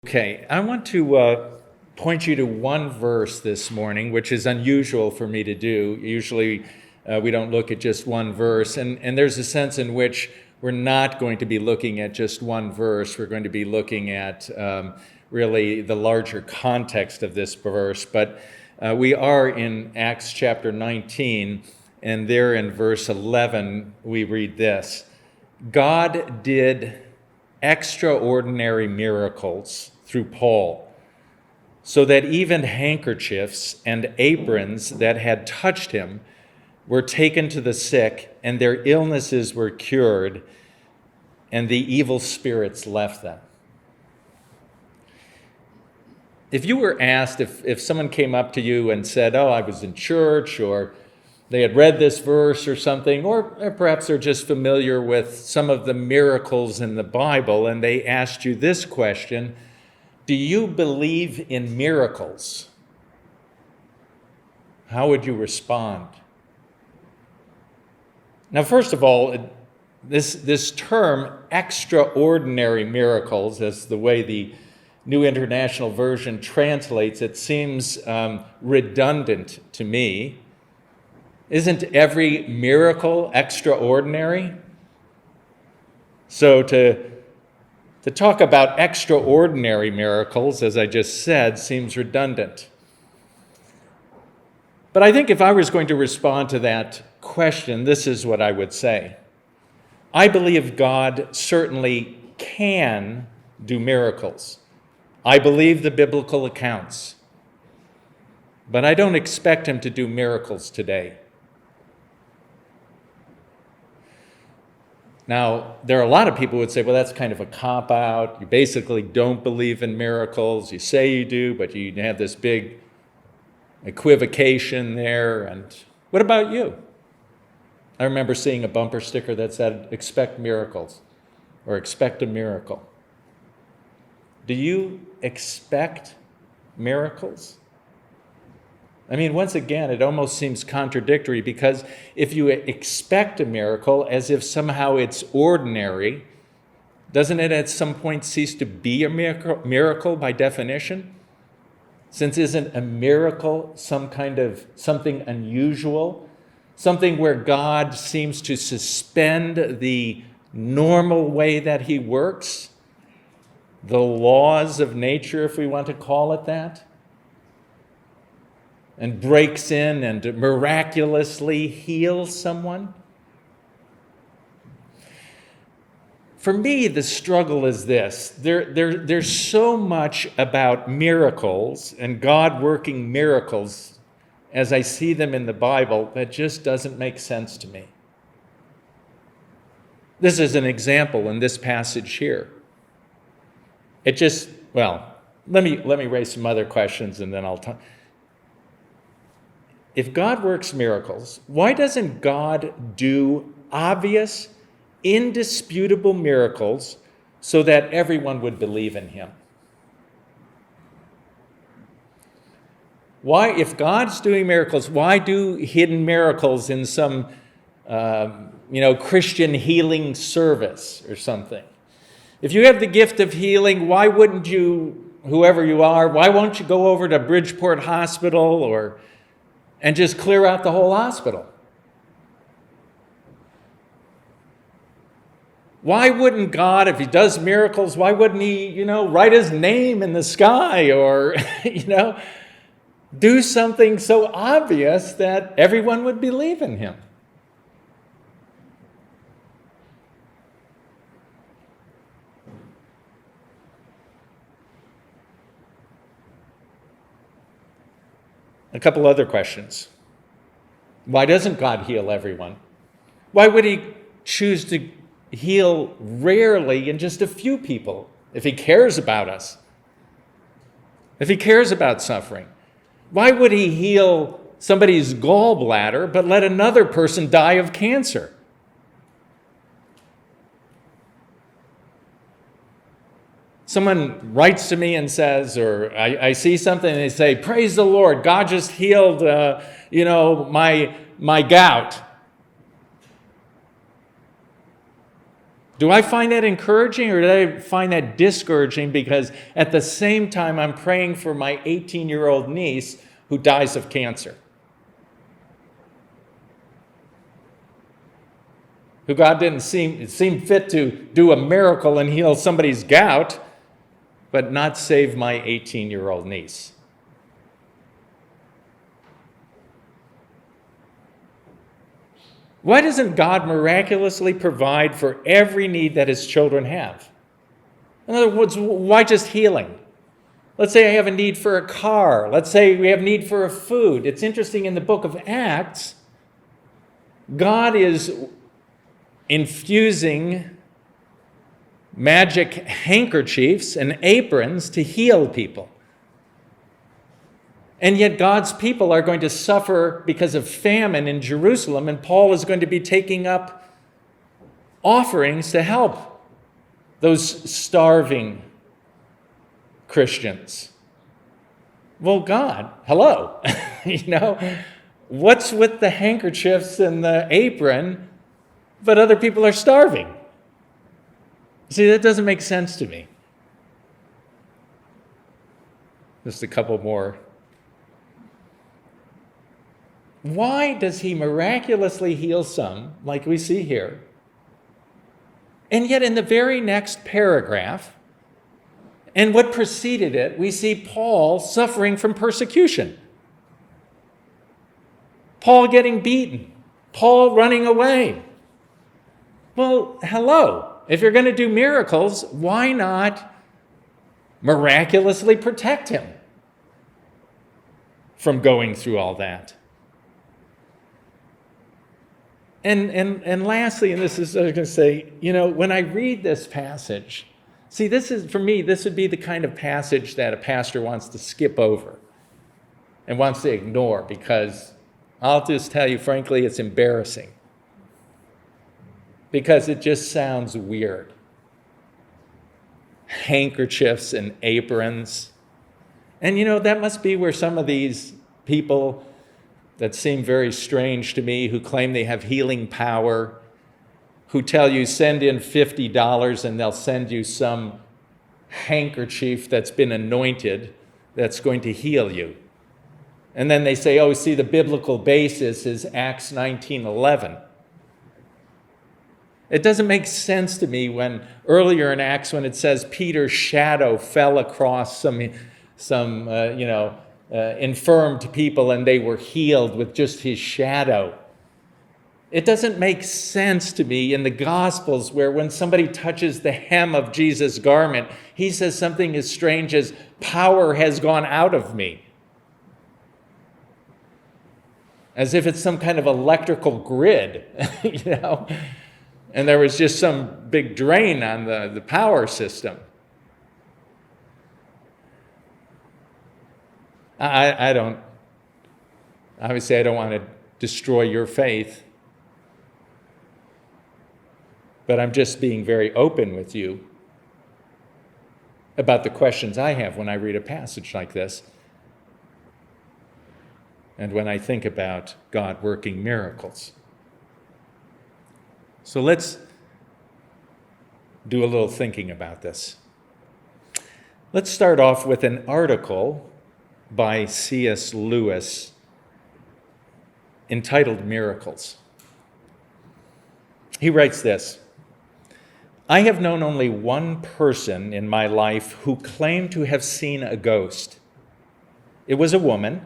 Okay, I want to point you to one verse this morning, which is unusual for me to do. Usually we don't look at just one verse, and there's a sense in which we're not going to be looking at just one verse. We're going to be looking at really the larger context of this verse, but we are in Acts chapter 19, and there in verse 11 we read this: God did extraordinary miracles through Paul, so that even handkerchiefs and aprons that had touched him were taken to the sick, and their illnesses were cured, and the evil spirits left them. If you were asked, if someone came up to you and said, "Oh, I was in church," or they had read this verse or something, or perhaps they're just familiar with some of the miracles in the Bible, and they asked you this question: do you believe in miracles? How would you respond? Now, first of all, this term, extraordinary miracles, as the way the New International Version translates it, seems redundant to me. Isn't every miracle extraordinary? So to talk about extraordinary miracles, as I just said, seems redundant. But I think if I was going to respond to that question, this is what I would say. I believe God certainly can do miracles. I believe the biblical accounts. But I don't expect him to do miracles today. Now, there are a lot of people who would say, well, that's kind of a cop-out. You basically don't believe in miracles. You say you do, but you have this big equivocation there. And what about you? I remember seeing a bumper sticker that said, "Expect miracles," or "Expect a miracle." Do you expect miracles? I mean, once again, it almost seems contradictory, because if you expect a miracle as if somehow it's ordinary, doesn't it at some point cease to be a miracle by definition? Since isn't a miracle some kind of something unusual, something where God seems to suspend the normal way that he works, the laws of nature, if we want to call it that, and breaks in and miraculously heals someone? For me, the struggle is this. There's so much about miracles and God working miracles as I see them in the Bible that just doesn't make sense to me. This is an example in this passage here. It just, well, let me raise some other questions and then I'll talk. If God works miracles, why doesn't God do obvious, indisputable miracles so that everyone would believe in him? Why, if God's doing miracles, why do hidden miracles in some Christian healing service or something? If you have the gift of healing, why wouldn't you, whoever you are, why won't you go over to Bridgeport Hospital and just clear out the whole hospital? Why wouldn't God, if he does miracles, why wouldn't he, write his name in the sky or, do something so obvious that everyone would believe in him? A couple other questions. Why doesn't God heal everyone? Why would he choose to heal rarely in just a few people if he cares about us? If he cares about suffering? Why would he heal somebody's gallbladder but let another person die of cancer? Someone writes to me and says, or I see something and they say, "Praise the Lord, God just healed, my gout." Do I find that encouraging, or do I find that discouraging because at the same time I'm praying for my 18-year-old niece who dies of cancer? Who God didn't seem fit to do a miracle and heal somebody's gout, but not save my 18-year-old niece. Why doesn't God miraculously provide for every need that his children have? In other words, why just healing? Let's say I have a need for a car. Let's say we have need for a food. It's interesting, in the book of Acts, God is infusing magic handkerchiefs and aprons to heal people. And yet God's people are going to suffer because of famine in Jerusalem, and Paul is going to be taking up offerings to help those starving Christians. Well, God, hello. What's with the handkerchiefs and the apron, but other people are starving? See, that doesn't make sense to me. Just a couple more. Why does he miraculously heal some, like we see here? And yet in the very next paragraph, and what preceded it, we see Paul suffering from persecution. Paul getting beaten. Paul running away. Well, hello. If you're going to do miracles, why not miraculously protect him from going through all that? And lastly, and this is, I was going to say, when I read this passage, see, this is, for me, this would be the kind of passage that a pastor wants to skip over and wants to ignore, because I'll just tell you, frankly, it's embarrassing. Because it just sounds weird. Handkerchiefs and aprons. And that must be where some of these people that seem very strange to me, who claim they have healing power, who tell you send in $50 and they'll send you some handkerchief that's been anointed that's going to heal you. And then they say, oh, see, the biblical basis is Acts 19:11. It doesn't make sense to me when earlier in Acts, when it says Peter's shadow fell across some infirmed people and they were healed with just his shadow. It doesn't make sense to me in the Gospels where when somebody touches the hem of Jesus' garment, he says something as strange as, power has gone out of me. As if it's some kind of electrical grid, and there was just some big drain on the power system. I don't want to destroy your faith, but I'm just being very open with you about the questions I have when I read a passage like this and when I think about God working miracles. So let's do a little thinking about this. Let's start off with an article by C.S. Lewis entitled Miracles. He writes this: I have known only one person in my life who claimed to have seen a ghost. It was a woman,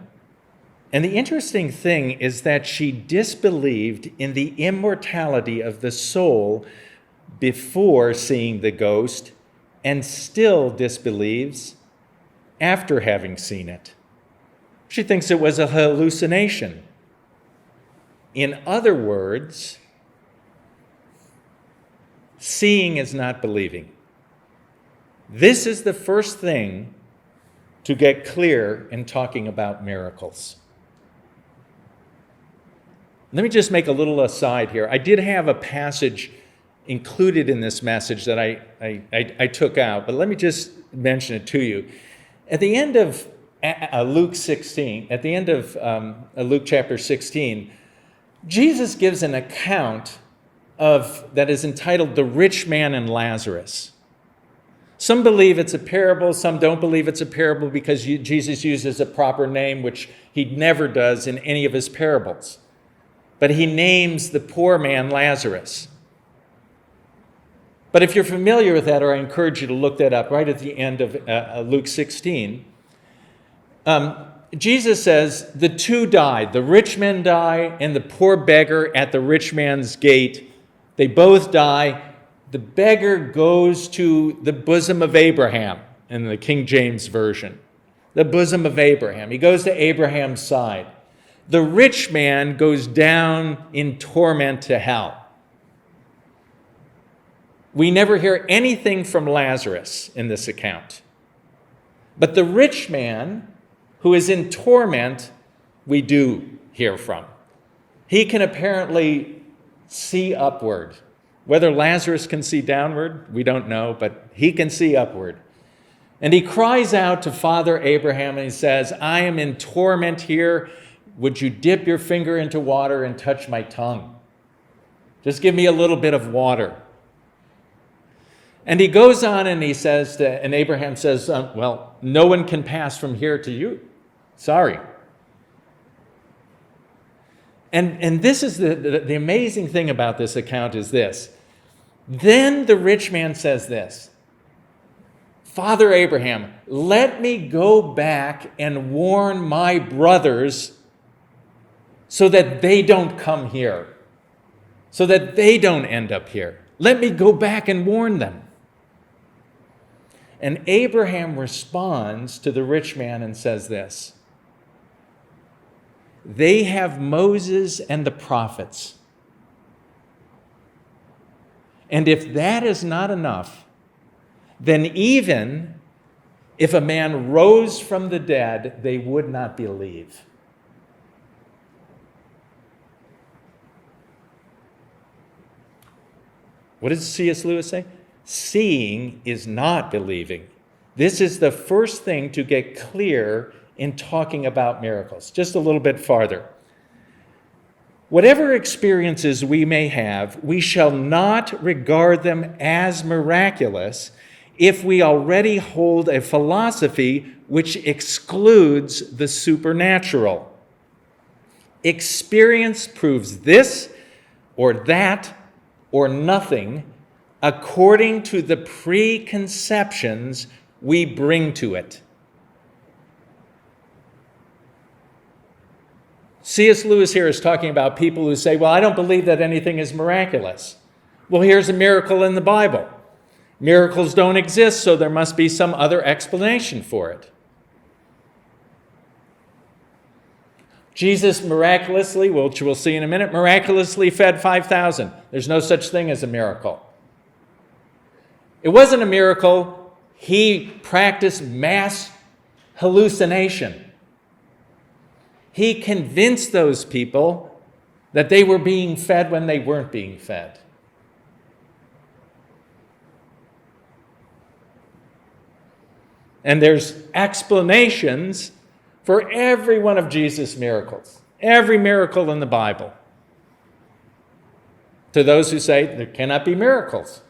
and the interesting thing is that she disbelieved in the immortality of the soul before seeing the ghost, and still disbelieves after having seen it. She thinks it was a hallucination. In other words, seeing is not believing. This is the first thing to get clear in talking about miracles. Let me just make a little aside here. I did have a passage included in this message that I took out, but let me just mention it to you. At the end of Luke 16, at the end of Luke chapter 16, Jesus gives an account that is entitled The Rich Man and Lazarus. Some believe it's a parable, some don't believe it's a parable because Jesus uses a proper name, which he never does in any of his parables. But he names the poor man Lazarus. But if you're familiar with that, or I encourage you to look that up right at the end of Luke 16, Jesus says the two died. The rich man died and the poor beggar at the rich man's gate. They both die. The beggar goes to the bosom of Abraham in the King James Version. The bosom of Abraham. He goes to Abraham's side. The rich man goes down in torment to hell. We never hear anything from Lazarus in this account. But the rich man who is in torment, we do hear from. He can apparently see upward. Whether Lazarus can see downward, we don't know, but he can see upward. And he cries out to Father Abraham and he says, I am in torment here. Would you dip your finger into water and touch my tongue? Just give me a little bit of water. And he goes on and he says, and Abraham says, well, no one can pass from here to you. Sorry. And this is the amazing thing about this account is this. Then the rich man says this, Father Abraham, let me go back and warn my brothers so that they don't come here, so that they don't end up here. Let me go back and warn them. And Abraham responds to the rich man and says this, they have Moses and the prophets. And if that is not enough, then even if a man rose from the dead, they would not believe. What does C.S. Lewis say? Seeing is not believing. This is the first thing to get clear in talking about miracles. Just a little bit farther. Whatever experiences we may have, we shall not regard them as miraculous if we already hold a philosophy which excludes the supernatural. Experience proves this or that or nothing according to the preconceptions we bring to it. C.S. Lewis here is talking about people who say, well, I don't believe that anything is miraculous. Well, here's a miracle in the Bible. Miracles don't exist, so there must be some other explanation for it. Jesus miraculously, which we'll see in a minute, miraculously fed 5,000. There's no such thing as a miracle. It wasn't a miracle. He practiced mass hallucination. He convinced those people that they were being fed when they weren't being fed. And there's explanations for every one of Jesus' miracles, every miracle in the Bible. To those who say there cannot be miracles.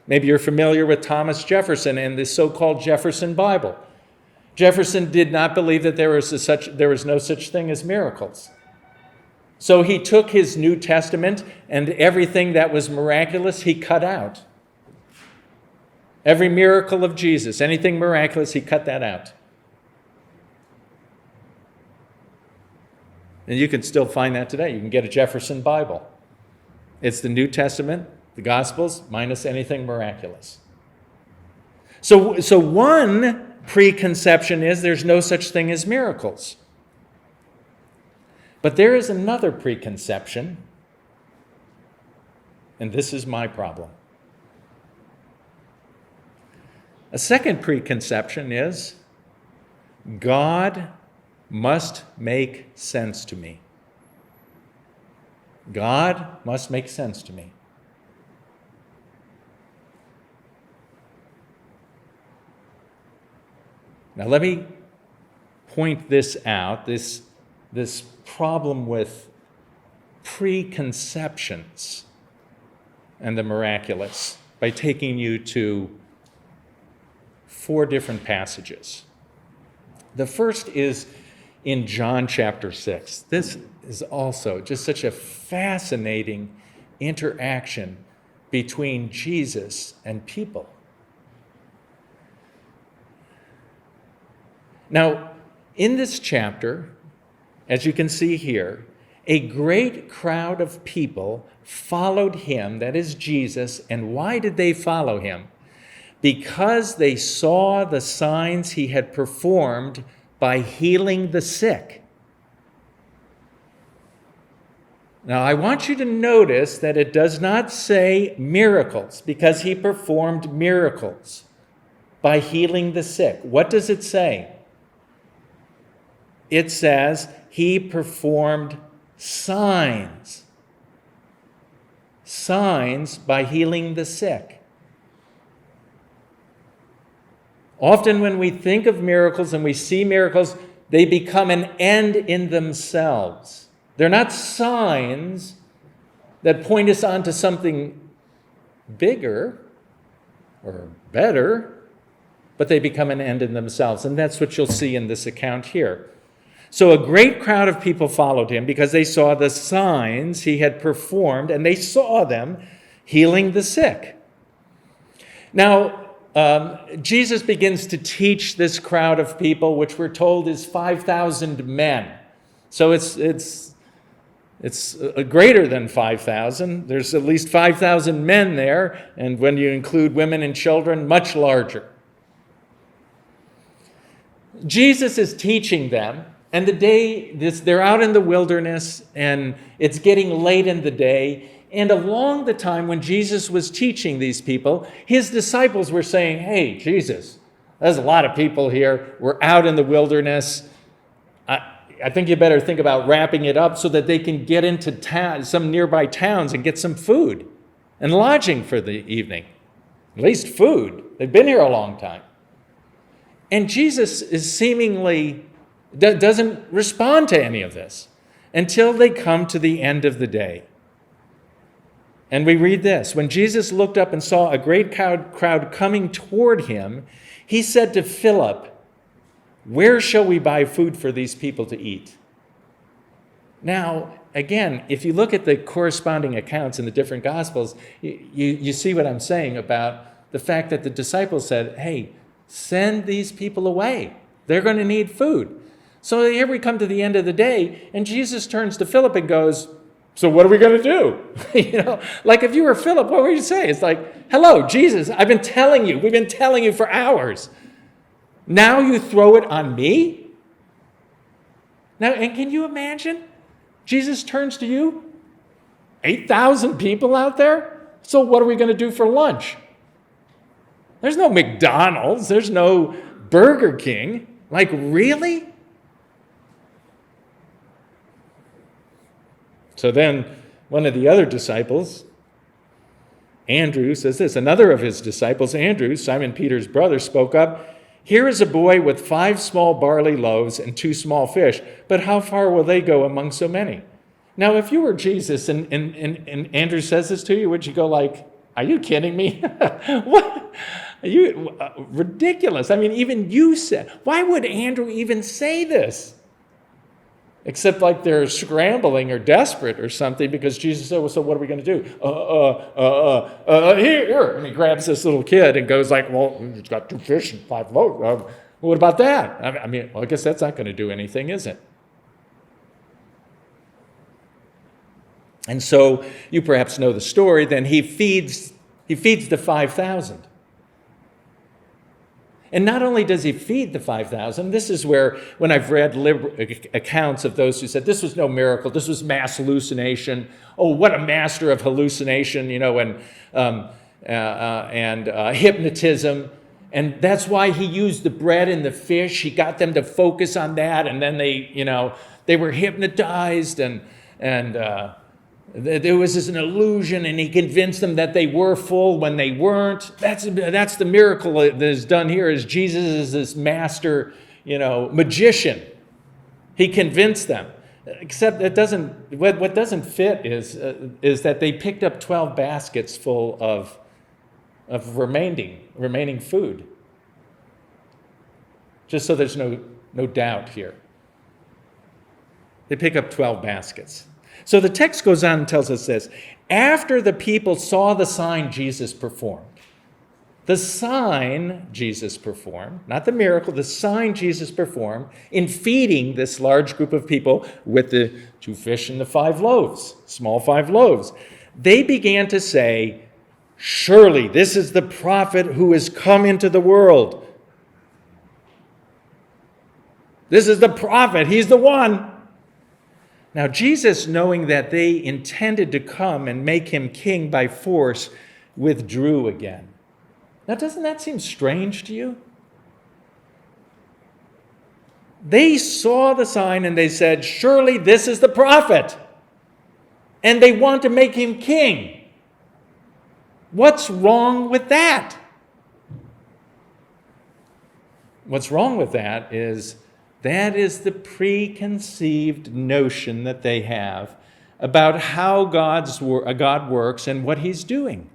Maybe you're familiar with Thomas Jefferson and the so-called Jefferson Bible. Jefferson did not believe that there was no such thing as miracles. So he took his New Testament and everything that was miraculous, he cut out. Every miracle of Jesus, anything miraculous, he cut that out. And you can still find that today. You can get a Jefferson Bible. It's the New Testament, the Gospels, minus anything miraculous. So one preconception is there's no such thing as miracles. But there is another preconception, and this is my problem. A second preconception is God must make sense to me. God must make sense to me. Now let me point this out, this problem with preconceptions. and the miraculous by taking you to 4 different passages. The first is in John chapter 6. This is also just such a fascinating interaction between Jesus and people. Now, in this chapter, as you can see here, a great crowd of people followed him, that is Jesus. And why did they follow him? Because they saw the signs he had performed by healing the sick. Now, I want you to notice that it does not say miracles, because he performed miracles by healing the sick. What does it say? It says he performed signs. Signs by healing the sick. Often when we think of miracles and we see miracles, they become an end in themselves. They're not signs that point us on to something bigger or better, but they become an end in themselves. And that's what you'll see in this account here. So a great crowd of people followed him because they saw the signs he had performed, and they saw them healing the sick. Now, Jesus begins to teach this crowd of people, which we're told is 5,000 men. So it's greater than 5,000. There's at least 5,000 men there, and when you include women and children, much larger. Jesus is teaching them, and they're out in the wilderness, and it's getting late in the day. And along the time when Jesus was teaching these people, his disciples were saying, "Hey, Jesus, there's a lot of people here. We're out in the wilderness. I think you better think about wrapping it up so that they can get into some nearby towns and get some food and lodging for the evening. At least food. They've been here a long time." And Jesus is seemingly doesn't respond to any of this until they come to the end of the day. And we read this: when Jesus looked up and saw a great crowd coming toward him, he said to Philip, "Where shall we buy food for these people to eat?" Now, again, if you look at the corresponding accounts in the different Gospels, you see what I'm saying about the fact that the disciples said, "Hey, send these people away. They're going to need food." So here we come to the end of the day, and Jesus turns to Philip and goes, "So what are we going to do?" Like if you were Philip, what would you say? It's like, "Hello, Jesus, we've been telling you for hours. Now you throw it on me?" Now, and can you imagine? Jesus turns to you, 8,000 people out there? So what are we going to do for lunch? There's no McDonald's. There's no Burger King. Like, really? So then one of the other disciples, Andrew, says this. Another of his disciples, Andrew, Simon Peter's brother, spoke up. "Here is a boy with 5 small barley loaves and 2 small fish, but how far will they go among so many?" Now, if you were Jesus and Andrew says this to you, would you go like, "Are you kidding me?" What? Are you ridiculous? I mean, even you said, why would Andrew even say this? Except like they're scrambling or desperate or something, because Jesus said, "Well, so what are we going to do?" Here. And he grabs this little kid and goes like, "Well, he's got 2 fish and 5 loaves. What about that?" I mean, well, I guess that's not going to do anything, is it? And so you perhaps know the story. Then he feeds the 5,000. And not only does he feed the 5,000, this is where, when I've read accounts of those who said this was no miracle, this was mass hallucination. Oh, what a master of hallucination, and hypnotism. And that's why he used the bread and the fish. He got them to focus on that, and then they were hypnotized, and there was an illusion, and he convinced them that they were full when they weren't. That's the miracle that is done here. Is Jesus is this master, magician. He convinced them. Except it doesn't. What doesn't fit is that they picked up 12 baskets full of remaining food. Just so there's no doubt here. They pick up 12 baskets. So the text goes on and tells us this. After the people saw the sign Jesus performed, the sign Jesus performed, not the miracle, the sign Jesus performed in feeding this large group of people with the 2 fish and the 5 loaves, small 5 loaves, they began to say, surely this is the prophet who has come into the world. This is the prophet. He's the one. Now, Jesus, knowing that they intended to come and make him king by force, withdrew again. Now, doesn't that seem strange to you? They saw the sign and they said, surely this is the prophet. And they want to make him king. What's wrong with that? What's wrong with that is the preconceived notion that they have about how God works and what he's doing.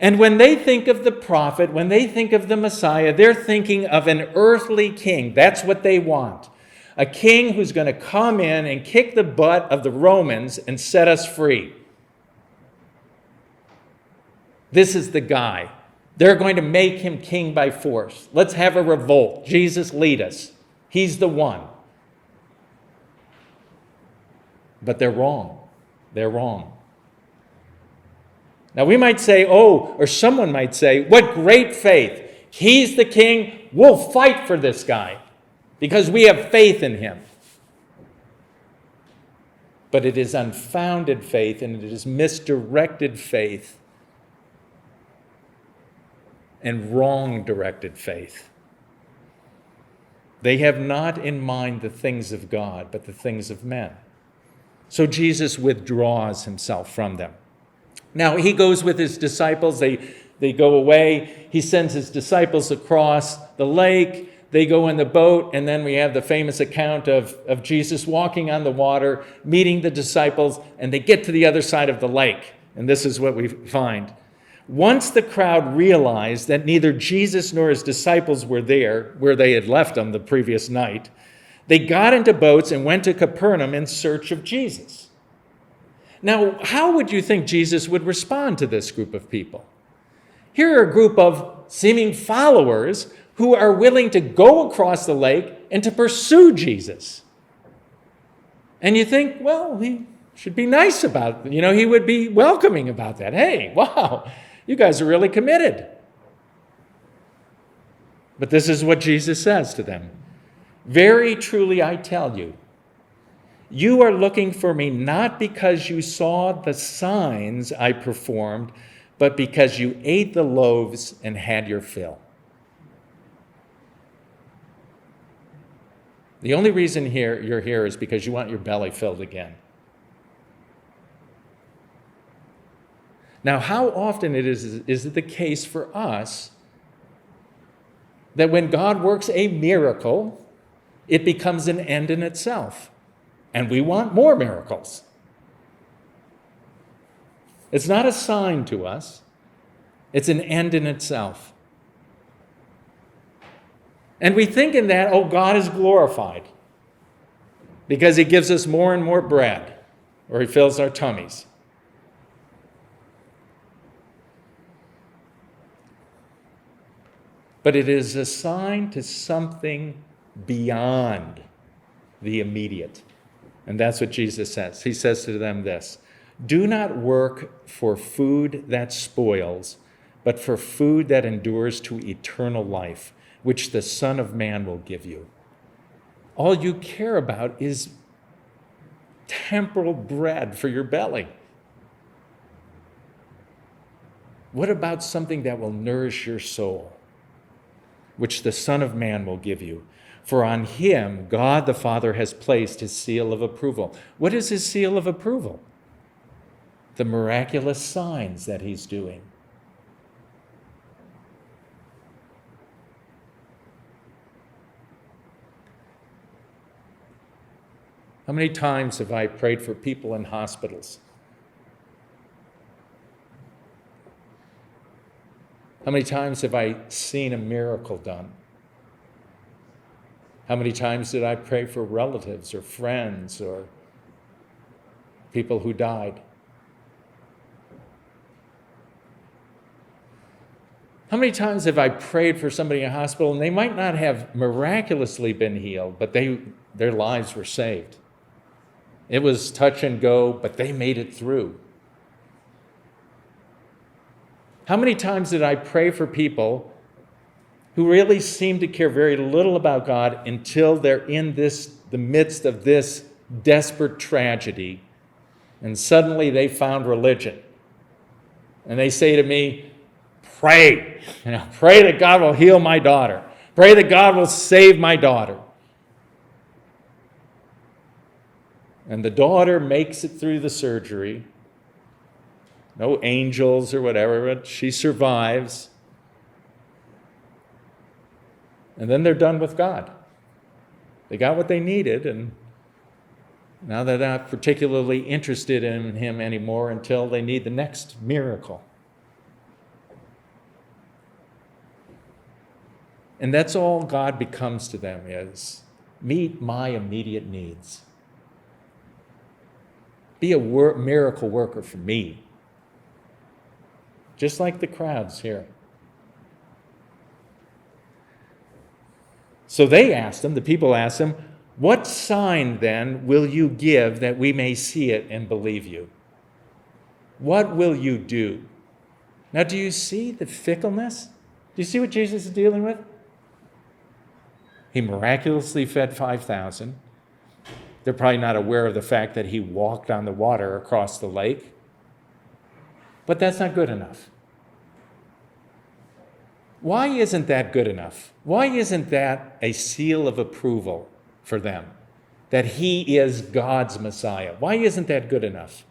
And when they think of the prophet, when they think of the Messiah, they're thinking of an earthly king. That's what they want. A king who's going to come in and kick the butt of the Romans and set us free. This is the guy. They're going to make him king by force. Let's have a revolt. Jesus, lead us. He's the one. But they're wrong. They're wrong. Now we might say, or someone might say, what great faith. He's the king. We'll fight for this guy because we have faith in him. But it is unfounded faith and it is misdirected faith and wrong-directed faith. They have not in mind the things of God, but the things of men. So Jesus withdraws himself from them. Now, he goes with his disciples. They go away. He sends his disciples across the lake. They go in the boat, and then we have the famous account of Jesus walking on the water, meeting the disciples, and they get to the other side of the lake. And this is what we find. Once the crowd realized that neither Jesus nor his disciples were there, where they had left them the previous night, they got into boats and went to Capernaum in search of Jesus. Now, how would you think Jesus would respond to this group of people? Here are a group of seeming followers who are willing to go across the lake and to pursue Jesus. And you think, well, he should be nice about it. He would be welcoming about that. Hey, wow, you guys are really committed. But this is what Jesus says to them. Very truly, I tell you, you are looking for me not because you saw the signs I performed, but because you ate the loaves and had your fill. The only reason you're here is because you want your belly filled again. Now, how often is it the case for us that when God works a miracle, it becomes an end in itself, and we want more miracles? It's not a sign to us. It's an end in itself. And we think in that, God is glorified because he gives us more and more bread, or he fills our tummies. But it is a sign to something beyond the immediate. And that's what Jesus says. He says to them this, do not work for food that spoils, but for food that endures to eternal life, which the Son of Man will give you. All you care about is temporal bread for your belly. What about something that will nourish your soul, which the Son of Man will give you? For on him, God the Father has placed his seal of approval. What is his seal of approval? The miraculous signs that he's doing. How many times have I prayed for people in hospitals? How many times have I seen a miracle done? How many times did I pray for relatives or friends or people who died? How many times have I prayed for somebody in a hospital and they might not have miraculously been healed, but their lives were saved? It was touch and go, but they made it through. How many times did I pray for people who really seem to care very little about God until they're in the midst of this desperate tragedy, and suddenly they found religion. And they say to me, pray, pray that God will heal my daughter. Pray that God will save my daughter. And the daughter makes it through the surgery. No angels or whatever, but she survives. And then they're done with God. They got what they needed, and now they're not particularly interested in him anymore until they need the next miracle. And that's all God becomes to them is, meet my immediate needs. Be a miracle worker for me. Just like the crowds here. So they asked him, the people asked him, what sign then will you give that we may see it and believe you? What will you do? Now, do you see the fickleness? Do you see what Jesus is dealing with? He miraculously fed 5,000. They're probably not aware of the fact that he walked on the water across the lake. But that's not good enough. Why isn't that good enough? Why isn't that a seal of approval for them? That he is God's Messiah. Why isn't that good enough?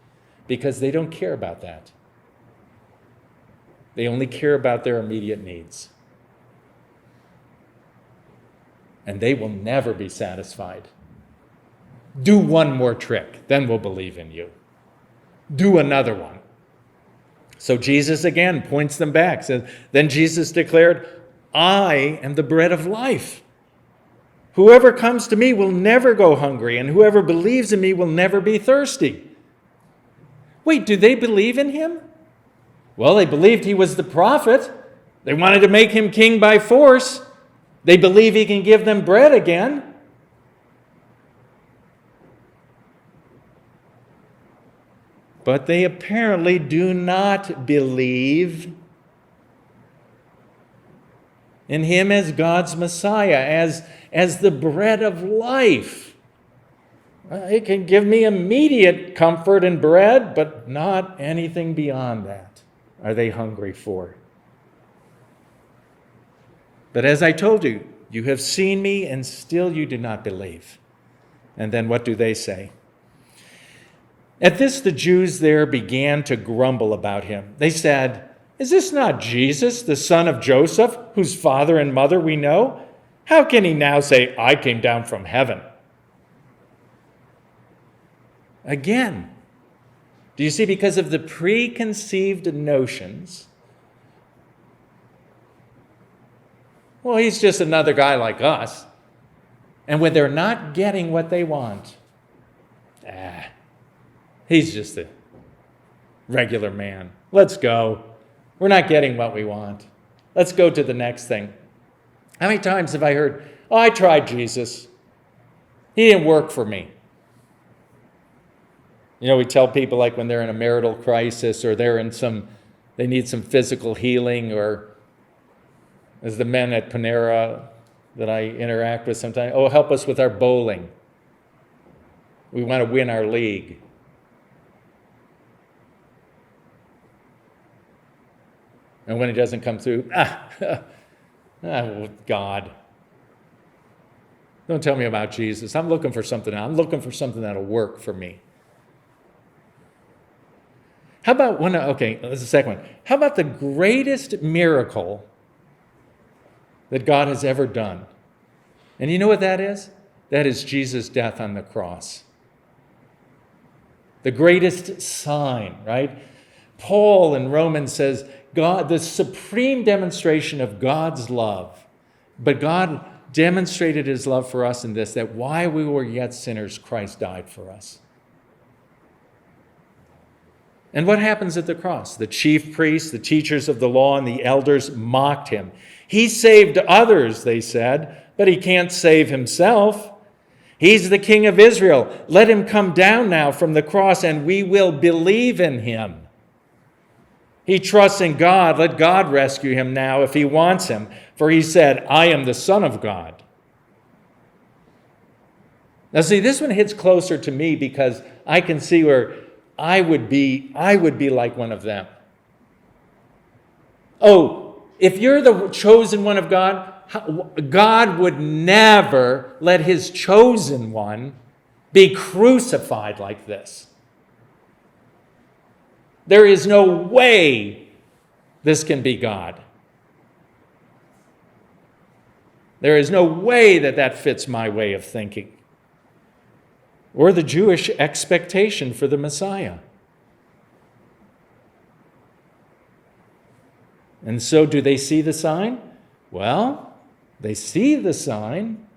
Because they don't care about that. They only care about their immediate needs. And they will never be satisfied. Do one more trick, then we'll believe in you. Do another one. So Jesus again points them back. Says, then Jesus declared, I am the bread of life. Whoever comes to me will never go hungry, and whoever believes in me will never be thirsty. Wait, do they believe in him? Well, they believed he was the prophet. They wanted to make him king by force. They believe he can give them bread again. But they apparently do not believe in him as God's Messiah, as the bread of life. It can give me immediate comfort and bread, but not anything beyond that are they hungry for. But as I told you, you have seen me and still you do not believe. And then what do they say? At this, the Jews there began to grumble about him. They said, is this not Jesus, the son of Joseph, whose father and mother we know? How can he now say, I came down from heaven? Again, do you see, because of the preconceived notions, well, he's just another guy like us. And when they're not getting what they want, he's just a regular man. Let's go. We're not getting what we want. Let's go to the next thing. How many times have I heard, oh, I tried Jesus. He didn't work for me. You know, we tell people like when they're in a marital crisis or they need some physical healing, or as the men at Panera that I interact with sometimes, oh, help us with our bowling. We want to win our league. And when it doesn't come through, God. Don't tell me about Jesus. I'm looking for something. I'm looking for something that'll work for me. How about that's the second one. How about the greatest miracle that God has ever done? And you know what that is? That is Jesus' death on the cross. the greatest sign, right? Paul in Romans says, God, the supreme demonstration of God's love. But God demonstrated his love for us in this, that while we were yet sinners, Christ died for us. And what happens at the cross? The chief priests, the teachers of the law, and the elders mocked him. He saved others, they said, but he can't save himself. He's the King of Israel. Let him come down now from the cross, and we will believe in him. He trusts in God. Let God rescue him now if he wants him. For he said, I am the Son of God. Now see, this one hits closer to me because I can see where I would be like one of them. Oh, if you're the chosen one of God, God would never let his chosen one be crucified like this. There is no way this can be God. There is no way that fits my way of thinking or the Jewish expectation for the Messiah. And so do they see the sign? Well, they see the sign,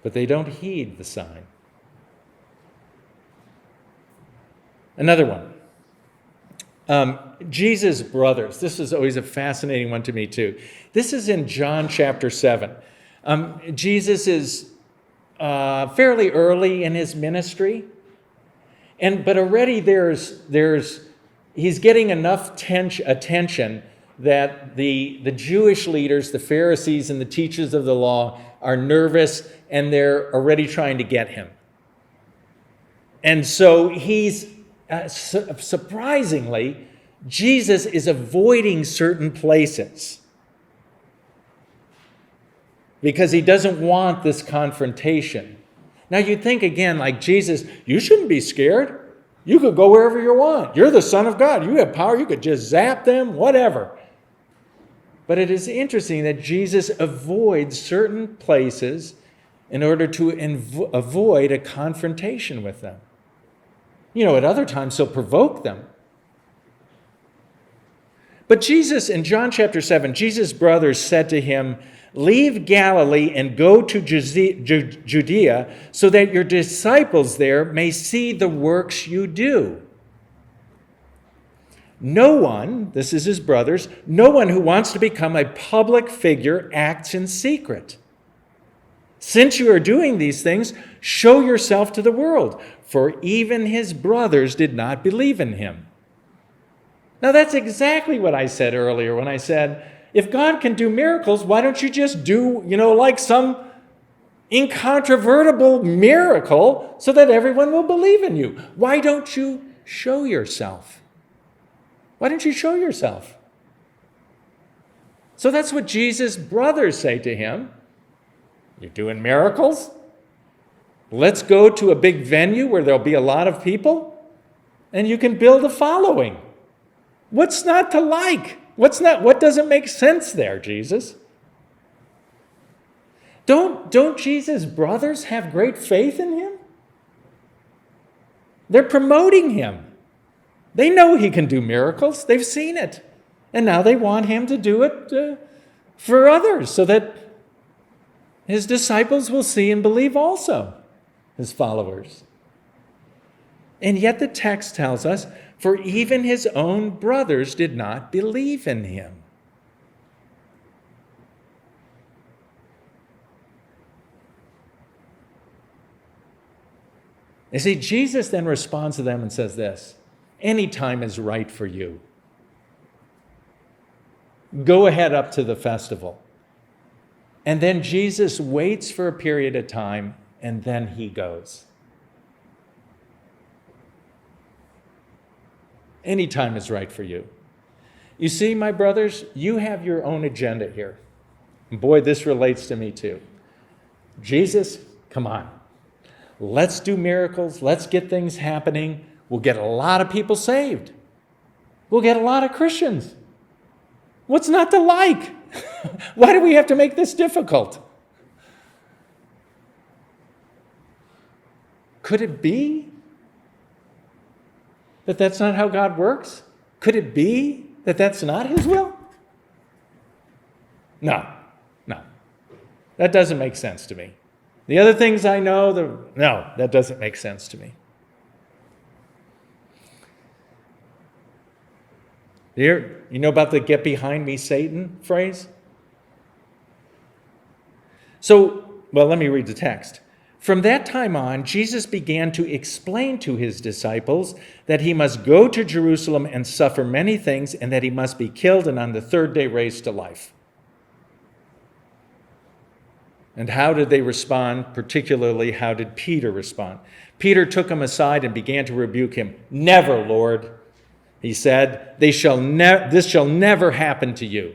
but they don't heed the sign. Another one. Jesus' brothers. This is always a fascinating one to me too. This is in John chapter 7. Jesus is fairly early in his ministry, but already he's getting enough attention that the Jewish leaders, the Pharisees and the teachers of the law are nervous, and they're already trying to get him. And so he's surprisingly, Jesus is avoiding certain places because he doesn't want this confrontation. Now you'd think again, like Jesus, you shouldn't be scared. You could go wherever you want. You're the Son of God. You have power. You could just zap them, whatever. But it is interesting that Jesus avoids certain places in order to avoid a confrontation with them. At other times he'll provoke them. But Jesus, in John chapter 7, Jesus' brothers said to him, leave Galilee and go to Judea so that your disciples there may see the works you do. No one, this is his brothers, no one who wants to become a public figure acts in secret. Since you are doing these things, show yourself to the world, for even his brothers did not believe in him. Now that's exactly what I said earlier when I said, if God can do miracles, why don't you just do, like some incontrovertible miracle so that everyone will believe in you? Why don't you show yourself? Why don't you show yourself? So that's what Jesus' brothers say to him. You're doing miracles? Let's go to a big venue where there'll be a lot of people and you can build a following. What's not to like? What doesn't make sense there, Jesus? Don't Jesus' brothers have great faith in him? They're promoting him. They know he can do miracles. They've seen it. And now they want him to do it for others so that his disciples will see and believe also, his followers. And yet the text tells us, for even his own brothers did not believe in him. You see, Jesus then responds to them and says this, any time is right for you. Go ahead up to the festival. And then Jesus waits for a period of time, and then he goes. Any time is right for you. You see, my brothers, you have your own agenda here. And boy, this relates to me too. Jesus, come on. Let's do miracles. Let's get things happening. We'll get a lot of people saved. We'll get a lot of Christians. What's not to like? Why do we have to make this difficult? Could it be that that's not how God works? Could it be that that's not his will? No. That doesn't make sense to me. The other things I know, no, that doesn't make sense to me. Here, you know about the "get behind me, Satan" phrase? Let me read the text. From that time on, Jesus began to explain to his disciples that he must go to Jerusalem and suffer many things, and that he must be killed and on the third day raised to life. And how did they respond? Particularly, how did Peter respond? Peter took him aside and began to rebuke him. "Never, Lord," he said, this shall never happen to you."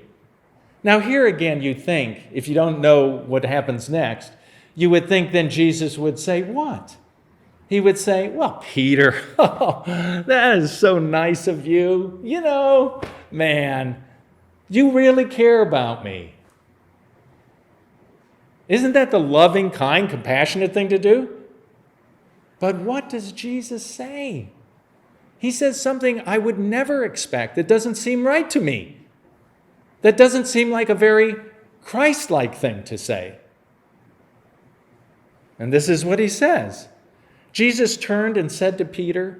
Now here again, you think, if you don't know what happens next, you would think then Jesus would say what? He would say, "Well, Peter, that is so nice of you. Man, you really care about me. Isn't that the loving, kind, compassionate thing to do?" But what does Jesus say? He says something I would never expect. That doesn't seem right to me. That doesn't seem like a very Christ-like thing to say. And this is what he says. Jesus turned and said to Peter,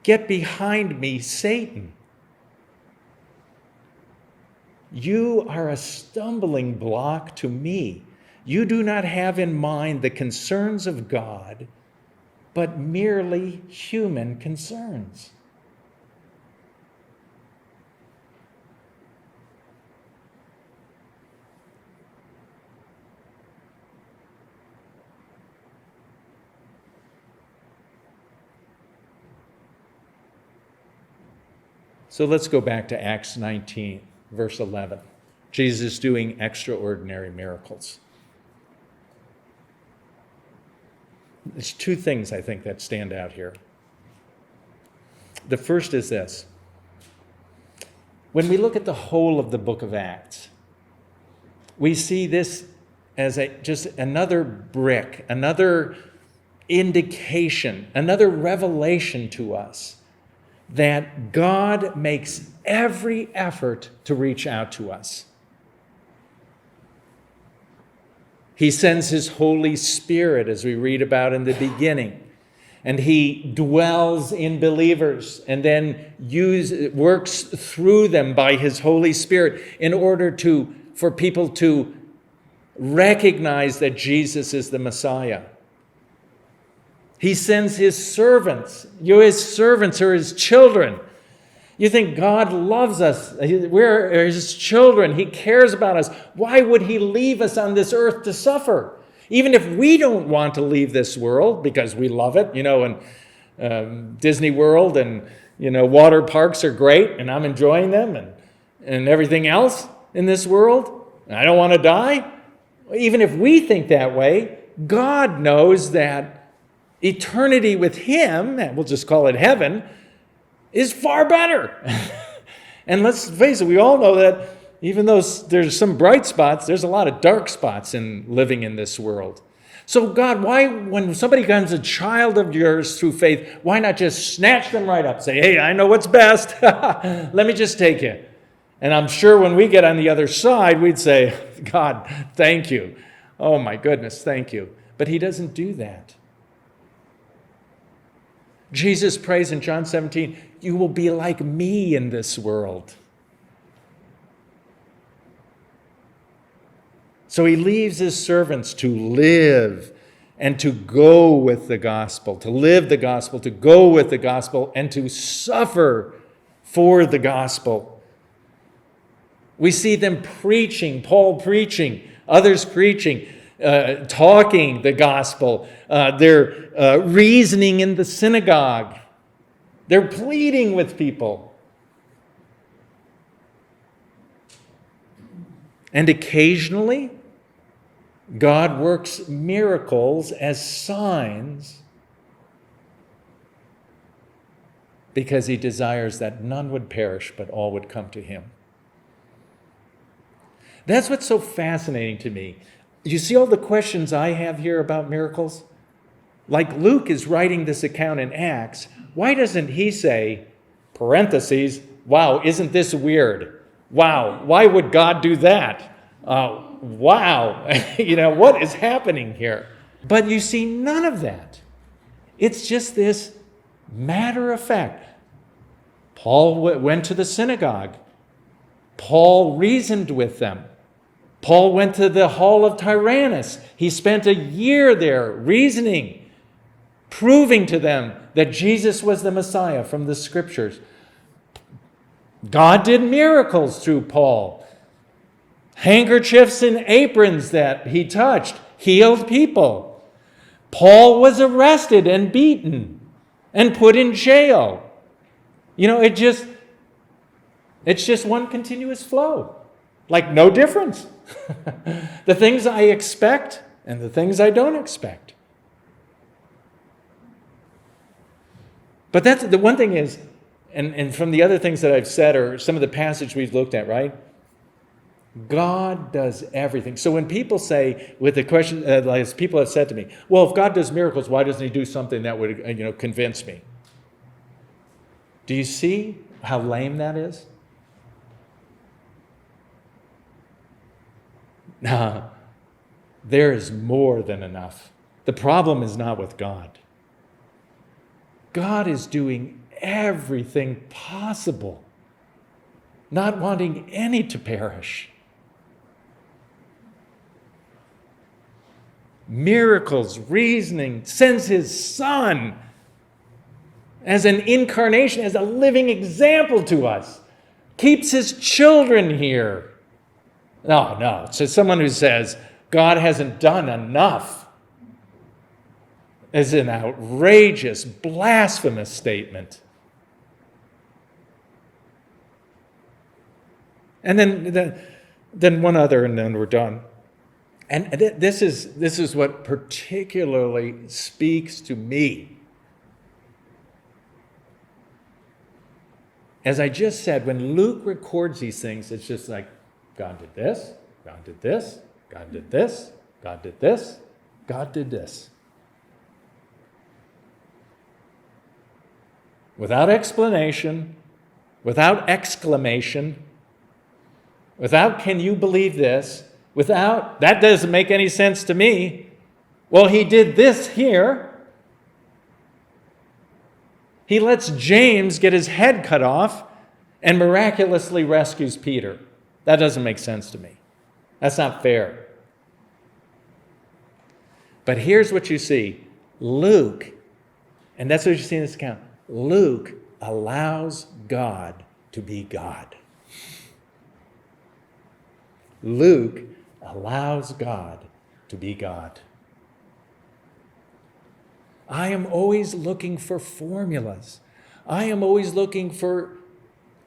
"Get behind me, Satan. You are a stumbling block to me. You do not have in mind the concerns of God, but merely human concerns." So let's go back to Acts 19, verse 11. Jesus doing extraordinary miracles. There's two things I think that stand out here. The first is this. When we look at the whole of the book of Acts, we see this as just another brick, another indication, another revelation to us that God makes every effort to reach out to us. He sends his Holy Spirit, as we read about in the beginning, and he dwells in believers and then works through them by his Holy Spirit in order for people to recognize that Jesus is the Messiah. He sends his servants. His servants are his children. You think God loves us. We're his children. He cares about us. Why would he leave us on this earth to suffer? Even if we don't want to leave this world because we love it, and Disney World and, water parks are great and I'm enjoying them and everything else in this world. I don't want to die. Even if we think that way, God knows that eternity with him, and we'll just call it heaven, is far better. And let's face it, we all know that even though there's some bright spots, there's a lot of dark spots in living in this world. So God, why, when somebody becomes a child of yours through faith, why not just snatch them right up? Say, hey, I know what's best. Let me just take you. And I'm sure when we get on the other side, we'd say, God, thank you. Oh my goodness, thank you. But he doesn't do that. Jesus prays in John 17, you will be like me in this world. So he leaves his servants to live and to go with the gospel, to live the gospel, to go with the gospel, and to suffer for the gospel. We see them preaching, Paul preaching, others preaching, talking the gospel. They're reasoning in the synagogue. They're pleading with people. And occasionally, God works miracles as signs because he desires that none would perish, but all would come to him. That's what's so fascinating to me. You see all the questions I have here about miracles? Like Luke is writing this account in Acts, why doesn't he say, parentheses, wow, isn't this weird? Wow, why would God do that? Wow, what is happening here? But you see none of that. It's just this matter of fact. Paul went to the synagogue. Paul reasoned with them. Paul went to the hall of Tyrannus. He spent a year there reasoning, proving to them that Jesus was the Messiah from the scriptures. God did miracles through Paul. Handkerchiefs and aprons that he touched healed people. Paul was arrested and beaten and put in jail. It's just one continuous flow. Like no difference. The things I expect and the things I don't expect. But that's the one thing is, and from the other things that I've said or some of the passage we've looked at, right? God does everything. So when people say, with the question, as people have said to me, well, if God does miracles, why doesn't he do something that would, convince me? Do you see how lame that is? Nah, there is more than enough. The problem is not with God. God is doing everything possible, not wanting any to perish. Miracles, reasoning, sends his Son as an incarnation, as a living example to us, keeps his children here. No. So someone who says God hasn't done enough is an outrageous, blasphemous statement. And then one other, and then we're done. And this is what particularly speaks to me. As I just said, when Luke records these things, it's just like, God did this, God did this, God did this, God did this, God did this. Without explanation, without exclamation, without, can you believe this? Without, that doesn't make any sense to me. Well, he did this here. He lets James get his head cut off and miraculously rescues Peter. That doesn't make sense to me. That's not fair. But here's what you see. Luke, and that's what you see in this account, Luke allows God to be God. Luke allows God to be God. I am always looking for formulas. I am always looking for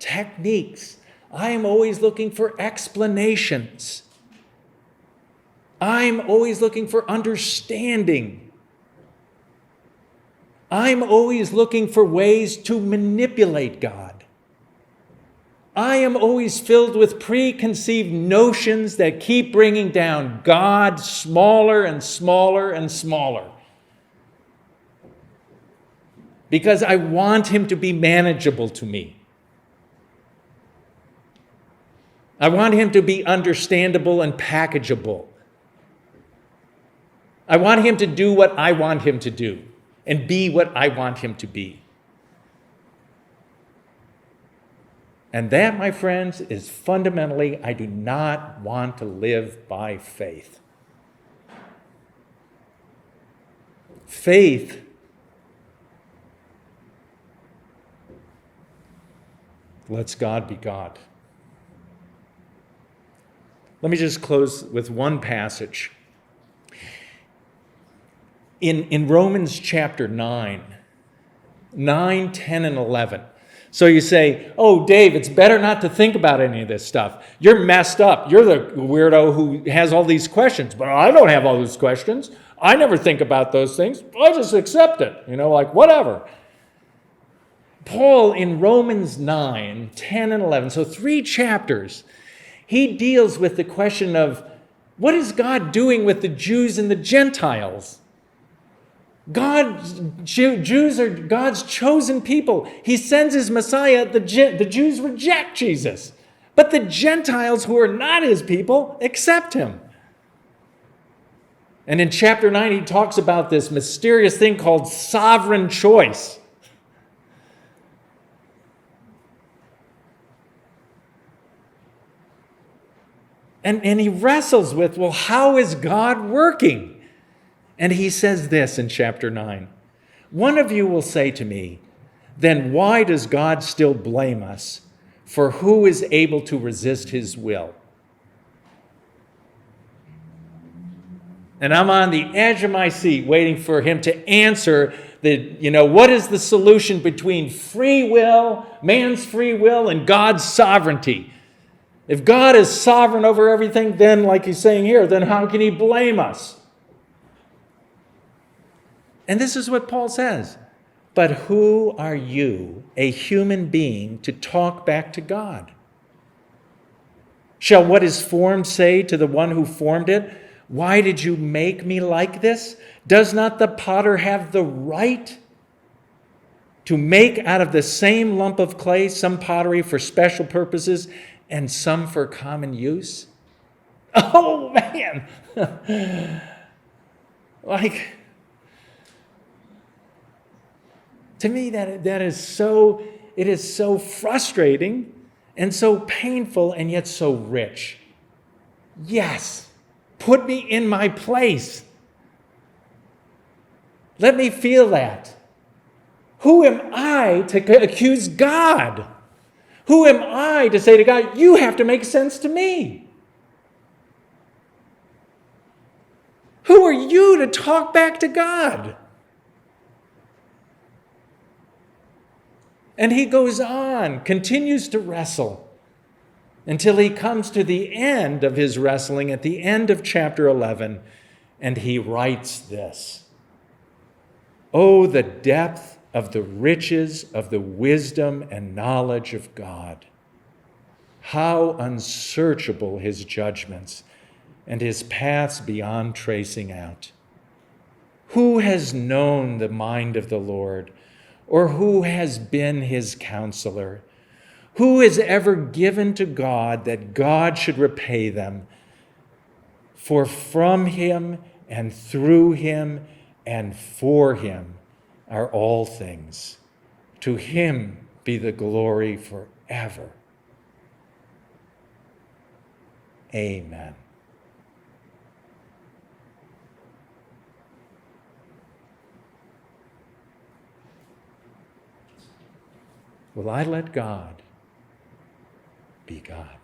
techniques. I am always looking for explanations. I'm always looking for understanding. I'm always looking for ways to manipulate God. I am always filled with preconceived notions that keep bringing down God smaller and smaller and smaller. Because I want him to be manageable to me. I want him to be understandable and packageable. I want him to do what I want him to do and be what I want him to be. And that, my friends, is fundamentally, I do not want to live by faith. Faith lets God be God. Let me just close with one passage. In Romans chapter 9, 10, and 11. So you say, oh, Dave, it's better not to think about any of this stuff. You're messed up. You're the weirdo who has all these questions. But I don't have all those questions. I never think about those things. I just accept it. Like whatever. Paul in Romans 9, 10, and 11, so 3 chapters, he deals with the question of what is God doing with the Jews and the Gentiles? Jews are God's chosen people. He sends his Messiah. The Jews reject Jesus. But the Gentiles who are not his people accept him. And in chapter 9, he talks about this mysterious thing called sovereign choice. And he wrestles with, well, how is God working? And he says this in chapter 9. One of you will say to me, then why does God still blame us? For who is able to resist his will? And I'm on the edge of my seat waiting for him to answer what is the solution between free will, man's free will, and God's sovereignty? If God is sovereign over everything, then, like he's saying here, then how can he blame us? And this is what Paul says. But who are you, a human being, to talk back to God? Shall what is formed say to the one who formed it, why did you make me like this? Does not the potter have the right to make out of the same lump of clay some pottery for special purposes and some for common use? Oh, man. To me, it is so frustrating and so painful and yet so rich. Yes, put me in my place. Let me feel that. Who am I to accuse God? Who am I to say to God, you have to make sense to me? Who are you to talk back to God? And he goes on, continues to wrestle until he comes to the end of his wrestling at the end of chapter 11, and he writes this. Oh, the depth of the riches of the wisdom and knowledge of God. How unsearchable his judgments and his paths beyond tracing out. Who has known the mind of the Lord, or who has been his counselor? Who has ever given to God that God should repay them? For from him and through him and for him are all things. To him be the glory forever. Amen. Will I let God be God?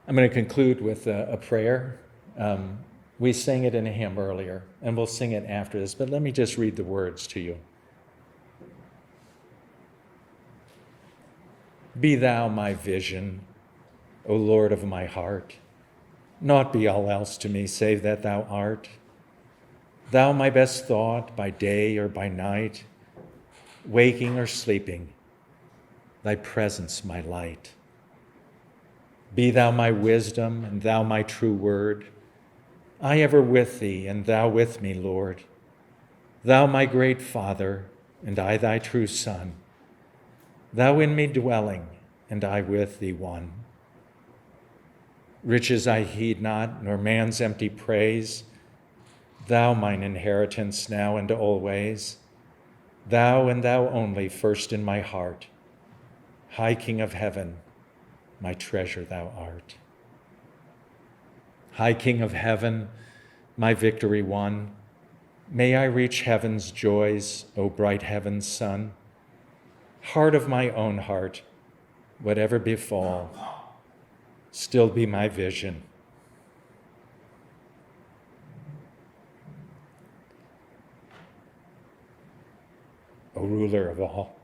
I'm going to conclude with a prayer. We sang it in a hymn earlier, and we'll sing it after this, but let me just read the words to you. Be thou my vision, O Lord of my heart. Naught be all else to me save that thou art. Thou my best thought by day or by night, waking or sleeping, thy presence my light. Be thou my wisdom, and thou my true word. I ever with thee, and thou with me, Lord. Thou my great Father, and I thy true Son. Thou in me dwelling, and I with thee one. Riches I heed not, nor man's empty praise. Thou mine inheritance now and always. Thou and thou only first in my heart. High King of heaven, my treasure thou art. High King of heaven, my victory won, may I reach heaven's joys, O bright heaven's sun. Heart of my own heart, whatever befall, still be my vision. O ruler of all.